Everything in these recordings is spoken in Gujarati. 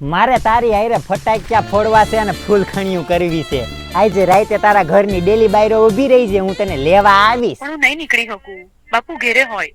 મારે તારી હારે ફટાકિયા ફોડવા છે અને ફૂલખણીયું કરવી છે. આજે રાતે તારા ઘરની ડેલી બાયરો ઊભી રહી છે, હું તને લેવા આવીશ. હું નહીં નીકળી શકું, બાપુ ઘેરે હોય.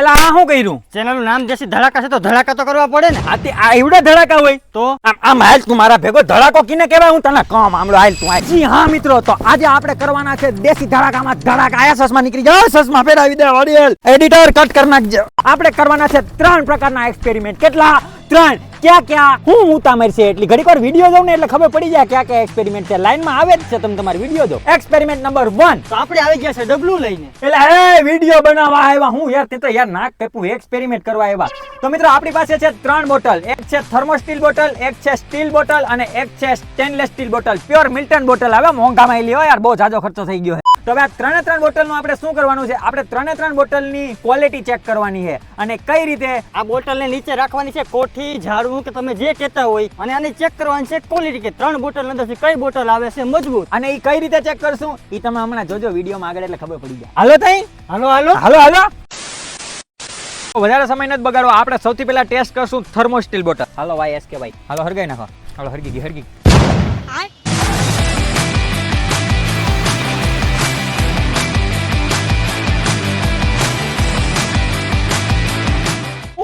એલા આ શું કર્યું? ચેનલ નું નામ જેસી ધડાકા છે તો ધડાકા તો કરવા પડે ને. આ એવડા ધડાકા હોય તો આમ હાલ તું મારા ભેગો ધડાકો કિને કહેવાય? હું તને કામ આમળો હાલ તું હાલ. જી હા મિત્રો, તો આજે આપણે કરવાના છે દેશી ધડાકામાં ધડાકા. આયા સસમા નીકળી જાવ, સસમા ફેરાવી દે વડીલ. એડિટર કટ કરી નાખજો. આપણે કરવાના છે 3 પ્રકારના એક્સપેરિમેન્ટ. કેટલા? 3. ક્યાં હું ઉતામર છે એટલી ઘડીક વાર વિડિયો જોઉં ને એટલે ખબર પડી જાય ક્યાં એક્સપેરિમેન્ટ છે. લાઈનમાં આવે જ છે, તમે તમારી વિડિયો જો. Experiment number 1. તો આપણે આવી ગયા છે ડબલું લઈને. એટલે એ વિડિયો બનાવવા આવ્યા હું યાર, તે તો યાર નાક કાપું. એક્સપેરિમેન્ટ કરવા આવ્યા. તો મિત્રો આપણી પાસે છે 3 બોટલ. એક છે થર્મોસ્ટીલ બોટલ, એક છે સ્ટીલ બોટલ અને એક છે stainless steel bottle. Pure Milton bottle. હવે મોંઘામાં લ્યો યાર, બહુ જાજો ખર્ચો થઈ ગયો છે. તો હવે આ 3 બોટલનું આપણે શું કરવાનું છે? આપણે 3 બોટલની ક્વોલિટી ચેક કરવાની છે. અને કઈ રીતે? આ બોટલને નીચે રાખવાની છે, કોઠી ઝાડવું કે તમે જે કહેતા હોય, અને આની ચેક કરવાની છે ક્વોલિટી કે 3 બોટલ અંદરથી કઈ બોટલ આવે છે મજબૂત. અને એ કઈ રીતે ચેક કરશું એ તમે હમણાં જોજો વિડીયોમાં આગળ, એટલે ખબર પડી જાય. હાલો તઈ, હાલો. વધારે સમય નથી બગાડવો. આપણે સૌથી પહેલા ટેસ્ટ કરશું થર્મોસ્ટીલ બોટલ. હાલો ભાઈ એસ કે ભાઈ, હાલો હરગાઈ નાખો. હાલો હરગી.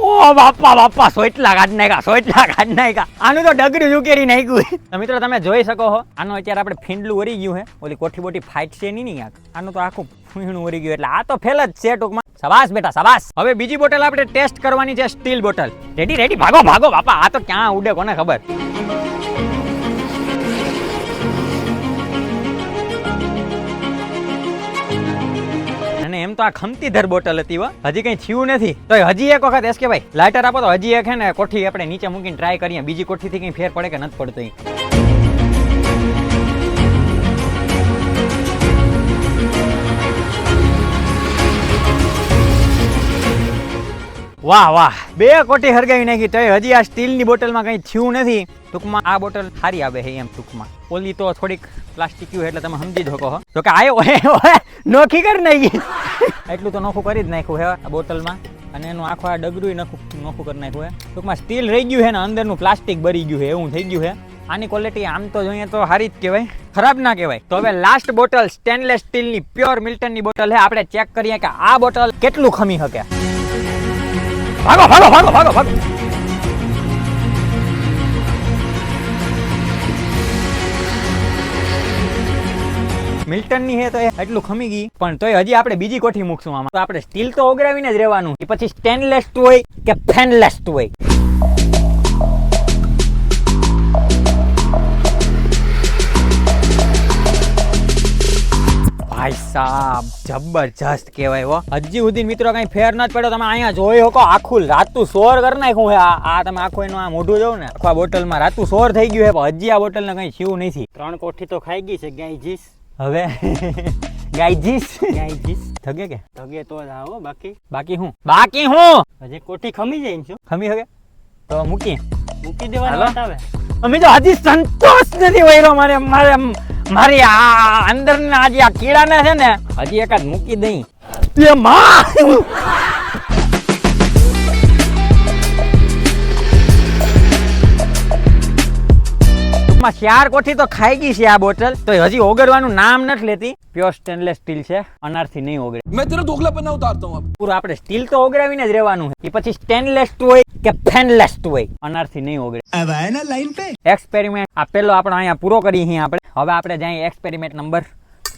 ઓ બાપા સોટલા કાઢ નાખ્યા. આનું તો ડગરી ઉકેરી નાખ્યું. તો મિત્રો તમે જોઈ શકો છો, આનો અત્યારે આપણે ફીંડલું વરી ગયું છે. ઓલી કોઠી બોટી ફાઇટ છે નહીં યાર, આનું તો આખું ફીણું વરી ગયું. એટલે આ તો ફેલ જ છે ટૂંકમાં. શાબાશ બેટા શાબાશ. હવે બીજી બોટલ આપણે ટેસ્ટ કરવાની છે, સ્ટીલ બોટલ. રેડી ભાગો બાપા. આ તો ક્યાં ઉડે કોને ખબર. અને એમ તો આ ખમતીધર બોટલ હતી હો, હજી કઈ થયું નથી. તો હજી એક વખત એસ કે ભાઈ લાઇટર આપો તો હજી એક હે ને કોઠી આપણે નીચે મૂકીને ટ્રાય કરીએ. બીજી કોઠી થી કઈ ફેર પડે કે નથી પડતો. વાહ 2 કોઠી હરગાવી નાખી તો હજી આ સ્ટીલની બોટલમાં કઈ થયું નથી. ટૂંકમાં આ બોટલ સારી આવે છે એમ ટૂંકમાં. ઓલી તો થોડીક પ્લાસ્ટિક એટલે તમે સમજી જ શકો. તો કે આયો નોખી કરી નાખી. એટલું તો નોખું કરી જ નાખ્યું હે આ બોટલમાં. અને એનું આખું આ ડગરું નોખું કરી નાખ્યું હે. ટૂંકમાં સ્ટીલ રહી ગયું છે ને અંદરનું પ્લાસ્ટિક બરી ગયું છે, એવું થઈ ગયું છે. આની ક્વોલિટી આમ તો જોઈએ તો સારી જ કહેવાય, ખરાબ ના કહેવાય. તો હવે લાસ્ટ બોટલ સ્ટેનલેસ સ્ટીલની પ્યોર મિલ્ટનની બોટલ છે. આપણે ચેક કરીએ કે આ બોટલ કેટલું ખમી શકે. ભાગો. મિલ્ટનની હે તો એટલું ખમી ગઈ, પણ તોય હજી આપણે બીજી કોઠી મૂકશું આમાં. તો આપણે સ્ટીલ તો ઓગળાવીને જ રહેવાનું. પછી સ્ટેનલેસ હોય કે ફેનલેસ હોય. ભાઈ સાહેબ જબરજસ્ત કહેવાય હો. હજી સુધી મિત્રો કઈ ફેર નથી પડ્યો. તમે અહીંયા જોઈ શકો આખું રાતું સોર કરી નાખ્યું છે. આ તમે આખું એનું આ મોઢું જોઉં ને, આખા બોટલમાં રાતું સોર થઈ ગયું છે. પણ હજી આ બોટલને કઈ થયું નથી. 3 કોઠી તો ખાઈ ગઈ છે ગાયજીસ. હવે ગાયજીસ ધગે કે ધગે તો જ આવો. બાકી હું હજી કોઠી ખમી જાય ને. શું ખમી શકે તો મૂકી દેવાની વાત આવે. અમે તો હજી સંતોષ નથી વળ્યો. મારી આ અંદર ના આજે આ કીડાને છે ને હજી એકાદ મૂકી દઈ. ચાર કોઠી તો ખાઈ ગઈ છે આ બોટલ. તો હજી ઓગળવાનું નામ નથી લેતી. પ્યોર સ્ટેનલેસ સ્ટીલ છે, અનારથી નહીં ઓગળે. મેં તેરો ઢોકલાપન ઉતારતો હું. પૂરું આપણે સ્ટીલ તો ઓગળાવીને જ રહેવાનું છે. પછી સ્ટેનલેસ હોય કે ફેનલેસ હોય, અનારથી નહીં ઓગળે. એક્સપેરિમેન્ટ આ પેલો આપણે અહીંયા પૂરો કરી છીએ આપણે. હવે આપણે જઈએ એક્સપેરિમેન્ટ નંબર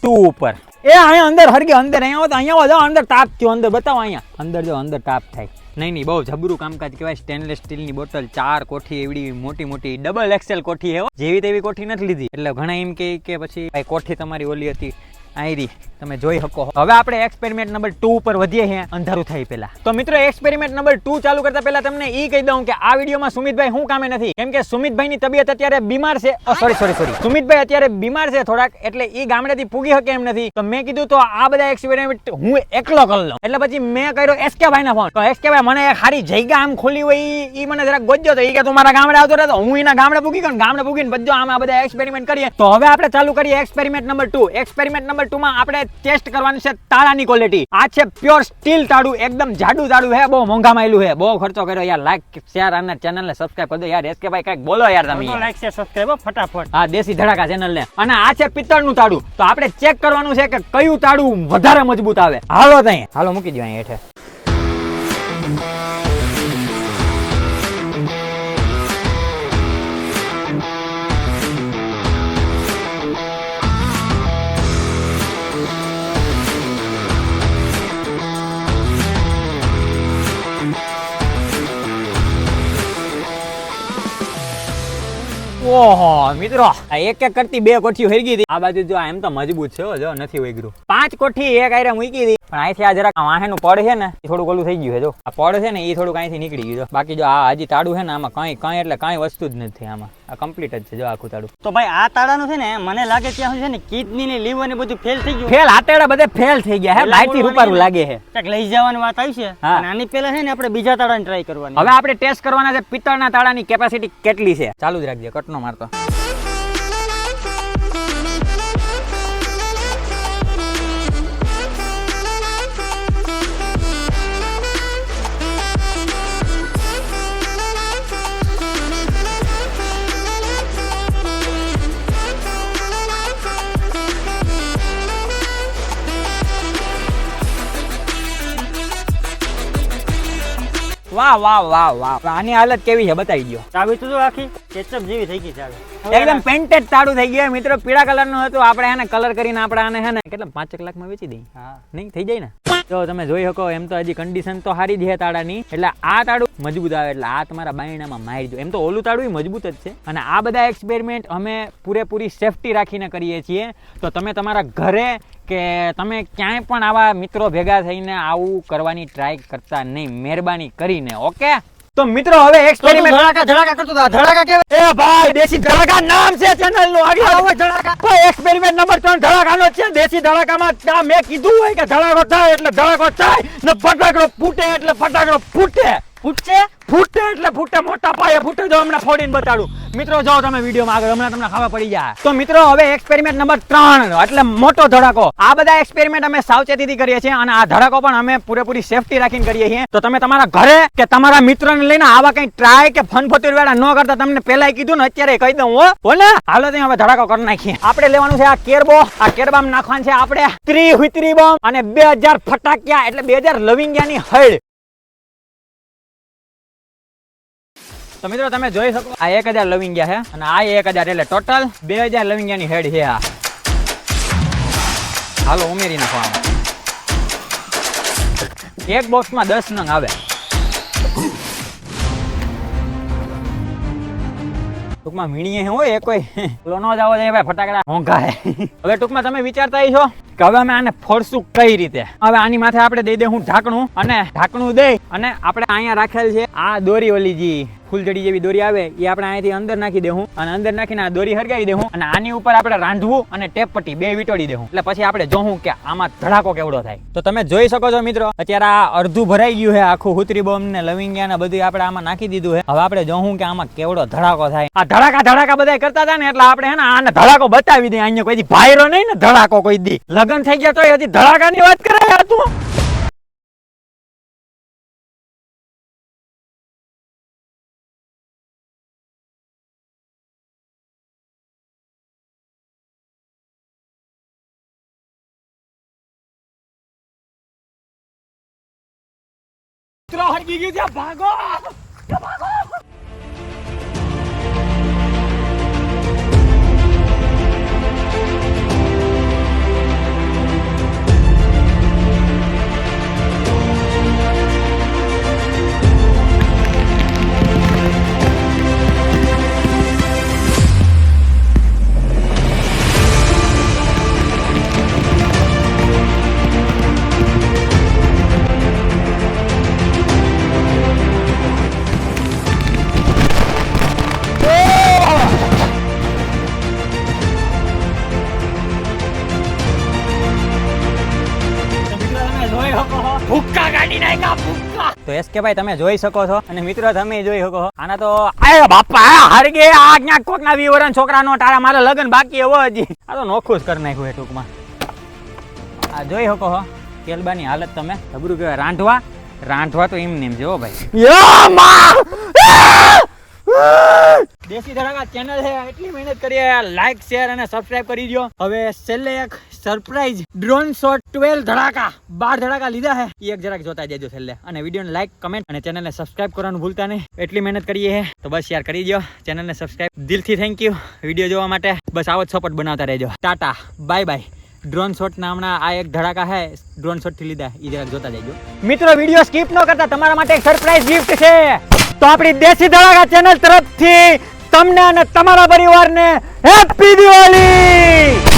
2 ઉપર. અહીંયા અંદર હરગે અંદર અહીંયા જાઓ. અંદર તાપ થયો. અંદર બતાવો. અહીંયા અંદર જો અંદર તાપ થાય. નહીં બહુ જબરું કામકાજ કહેવાય. સ્ટેનલેસ સ્ટીલની બોટલ 4 કોઠી એવડી મોટી ડબલ એક્સેલ કોઠી હે. જેવી તેવી કોઠી નથી લીધી. એટલે ઘણા એમ કે પછી કોઠી તમારી ઓલી હતી આયરી, તમે જોઈ શકો. હવે આપણે એક્સપેરિમેન્ટ નંબર 2 ઉપર વધીએ છીએ અંધારું થાય પહેલા. તો મિત્રો એક્સપેરિમેન્ટ નંબર 2 ચાલુ કરતા પહેલા તમને ઈ કહી દઉં કે આ વિડીયોમાં સુમિતભાઈ હું કામે નથી. કેમ કે સુમિતભાઈની તબિયત અત્યારે બીમાર છે. સોરી સુમિતભાઈ અત્યારે બીમાર છે થોડાક, એટલે ઈ ગામડેથી પૂગી શકે એમ નથી. તો મેં કીધું તો આ બધા એક્સપેરિમેન્ટ હું એકલો કરી લઉં. એટલે પછી મેં કર્યો એસકે ભાઈને ફોન. તો એસકે ભાઈ મને એક સારી જગ્યા આમ ખોલી હોય ઈ મને જરાક ગોજ્યો. તો ઈ કે તું મારા ગામડે આવતો રહેતો. હું એના ગામડે પૂગી ગયો. ગામડે પૂગીને બધો આમ આ બધા એક્સપેરિમેન્ટ કરીએ. તો હવે આપણે ચાલુ કરીએ experiment number 2. Experiment number number 2 માં આપણે ટેસ્ટ કરવાનું છે તાળાની ક્વોલિટી. આ છે પ્યોર સ્ટીલ તાળું, એકદમ જાડું તાળું છે, બહુ મોંઘા માયલું છે, બહુ ખર્ચો કર્યો યાર. લાઈક શેર અને ચેનલને સબસ્ક્રાઇબ કરી દો યાર. એસકે ભાઈ કઈક બોલો યાર તમે. લાઈક શેર સબસ્ક્રાઇબ ફટાફટ. હા, દેશી ધડાકા ચેનલને. અને આ છે પિત્તળનું તાળું. તો આપણે ચેક કરવાનું છે કે કયું તાળું વધારે મજબૂત આવે. હાલો તઈ, હાલો મૂકી દો અહીં હેઠે. ઓહો મિત્રો, આ એક એક કરતી 2 કોઠીઓ હરી ગઈ હતી. આ બાજુ જો એમ તો મજબૂત છે, જો નથી વગરું. 5 કોઠી એક આયરે મૂકી હતી, પણ અહીંથી આ જરાક વાહેનું પડ છે ને એ થોડું ઓલું થઈ ગયું છે. જો આ પડ છે ને એ થોડુંક અહીંથી નીકળી ગયું. જો બાકી જો આ હજી તાળું છે ને આમાં કઈ એટલે કઈ વસ્તુ જ નથી. આમાં આ કમ્પ્લીટ જ છે. જો આખું તાળું. તો ભાઈ આ તાળાનું છે ને મને લાગે ત્યાં સુધી છે ને કિડની ને લીવર ને બધું ફેલ થઈ ગયું. ફેલ હાથેડા બધે ફેલ થઈ ગયા હે. લાઈટ થી રૂપારું લાગે છે. ક્યાંક લઈ જવાની વાત આવી છે. હા. અને આની પહેલા છે ને આપણે બીજા તાળાની ટ્રાય કરવાની. હવે આપણે ટેસ્ટ કરવાના છે પિત્તળના તાળાની કેપેસિટી કેટલી છે. ચાલુ જ રાખજે, કટ નો મારતો. વાહ વાહ વાહ વાહ, આની હાલત કેવી છે બતાવી દો. ચાવી તો જો આખી કેચઅપ જેવી થઈ ગઈ ચાવી. એકદમ પેન્ટેડ તાળું થઈ ગયું મિત્રો. પીળા કલર નું હતું, આપણે એને કલર કરીને આપણે આને છે ને કેટલા 5 કલાકમાં વેચી દઈએ. હા, નહીં થઈ જાય ને. જો તમે જોઈ શકો એમ તો હજી કન્ડિશન તો સારી જ છે તાળાની. એટલે આ તાળું મજબૂત આવે એટલે આ તમારા બાયણામાં મારી દો. એમ તો ઓલું તાળું મજબૂત જ છે. અને આ બધા એક્સપેરિમેન્ટ અમે પૂરેપૂરી સેફટી રાખીને કરીએ છીએ. તો તમે તમારા ઘરે કે તમે ક્યાંય પણ આવા મિત્રો ભેગા થઈને આવું કરવાની ટ્રાય કરતા નહીં, મહેરબાની કરીને. ઓકે, તો મિત્રો હવે એક્સપેરિમેન્ટ ધડાકા કરતો હતો. ધડાકા કેવાય? એ ભાઈ દેશી ધડાકા નામ છે ચેનલ નું. આગળ આવો ધડાકા. ભાઈ એક્સપેરિમેન્ટ નંબર 3 ધડાકાનો છે. દેશી ધડાકામાં મેં કીધું હોય કે ધડાકો થાય એટલે ધડાકો થાય ને ફટાકડો ફૂટે એટલે ફટાકડો ફૂટે. ફૂટે એટલે ફૂટે, મોટા પાયે ફૂટે. જો હમણાં ફોડીને બતાડું મિત્રો. જો તમે વિડીયોમાં આગળ હમણાં તમને ખબર પડી જાય. તો મિત્રો હવે એક્સપેરિમેન્ટ નંબર 3 એટલે મોટો ધડાકો. આ બધા એક્સપેરિમેન્ટ અમે સાવચેતીથી કરીએ છીએ અને આ ધડાકો પણ અમે પૂરેપૂરી સેફટી રાખીને કરીએ છીએ. તો તમે તમારા ઘરે કે તમારા મિત્રોને લઈને આવા કઈ ટ્રાય કે ફનફતુર વેળા ન કરતા. તમને પહેલા કીધું ને, અત્યારે કહી દઉં હો ને. હાલો ત્યાં હવે ધડાકો કરી નાખીએ. આપણે લેવાનું છે આ કેરબો. આ કેરબામ નાખવાનું છે આપણે 3 હુતરી બોમ્બ અને 2000 ફટાકિયા એટલે 2000 લવિંગિયાની હળ. તો મિત્રો તમે જોઈ શકો આ 1000 લવિંગિયા છે અને આ 1000 એટલે ટોટલ 2000 લવિંગિયાની હેડ છે આ. હાલો ઉમેરી નાખો આમાં. એક બોક્સમાં 10 નંગ આવે. ટૂંકમાં મીણીએ હોય એ કોઈ નો જાવો જાય ભાઈ, ફટાકડા મોંઘા હે. હવે ટૂંકમાં તમે વિચારતા છો કે હવે અમે આને ફોડશું કઈ રીતે. હવે આની માથે આપણે દઈ દે હું ઢાંકણું, અને ઢાંકણું દઈ અને આપણે અહીંયા રાખેલ છે આ દોરી, ઓલી જી ફૂલજડી જેવી દોરી આવે એ આપણે અહીંથી અંદર નાખી દેવું અને અંદર નાખીને આ દોરી હરગાવી દેવું અને આની ઉપર આપણે રાંધવું અને ટેપ પટ્ટી 2 વીટોડી દેવું. એટલે પછી આપણે જોવું કે આમાં ધડાકો કેવડો થાય. તો તમે જોઈ શકો છો મિત્રો, અત્યારે આ અડધું ભરાઈ ગયું છે. આખું હુતરી બોમ્બ ને લવિંગિયા ને બધું આપણે આમાં નાખી દીધું છે. હવે આપણે જોવું કે આમાં કેવડો ધડાકો થાય. આ ધડાકા બધા કરતા હતા ને એટલે આપણે હે ને આને ધડાકો બતાવી દઈએ. અહીંયા કોઈ ભાઈરો નહીં ને ધડાકો કોઈ દી. લગન થઈ ગયા તો હજી ધડાકાની વાત કરે તું. હરગી ગયું ત્યાં ભાગો. ભૂક્કા કાઢી નાખ્યા, ભૂક્કા. તો એસકે ભાઈ તમે જોઈ શકો છો અને મિત્રો તમે જોઈ શકો છો. આના તો આય બાપા હરગે આ ક્યાંક કોકના 20 વર્ષના છોકરાનો તારા મારે લગન બાકી હો હજી. આ તો નોખું જ કરી નાખ્યું ટૂંકમાં. આ જોઈ શકો હો કેલબાની હાલત તમે ખબરું કહેવાય રાંધવા તો એમ નેમ છે હો ભાઈ દેશી ધડાકા ચેનલ છે એટલી મહેનત કરીએ લાઈક શેર અને સબસ્ક્રાઇબ કરી દો હવે છેલ્લે એક સરપ્રાઈઝ ડ્રોન શોટ 12 ધડાકા 12 ધડાકા લીધા છે એ એક જરાક જોતા જજો છેલ્લે અને વિડીયોને લાઈક કમેન્ટ અને ચેનલને સબસ્ક્રાઇબ કરવાનું ભૂલતા નહીં એટલી મહેનત કરીએ છે તો બસ યાર કરી દો ચેનલને સબસ્ક્રાઇબ દિલથી થેન્ક યુ વિડીયો જોવા માટે બસ આવો જ સપોર્ટ બનાવતા રહેજો ટાટા બાય બાય ડ્રોન શોટ ના હમણાં આ એક ધડાકા છે ડ્રોન શોટ થી લીધા એ જરાક જોતા જજો મિત્રો વિડીયો સ્કીપ ન કરતા તમારા માટે એક સરપ્રાઈઝ ગિફ્ટ છે તો આપણી દેશી ધડાકા ચેનલ તરફથી તમને અને તમારા પરિવારને હેપી દિવાળી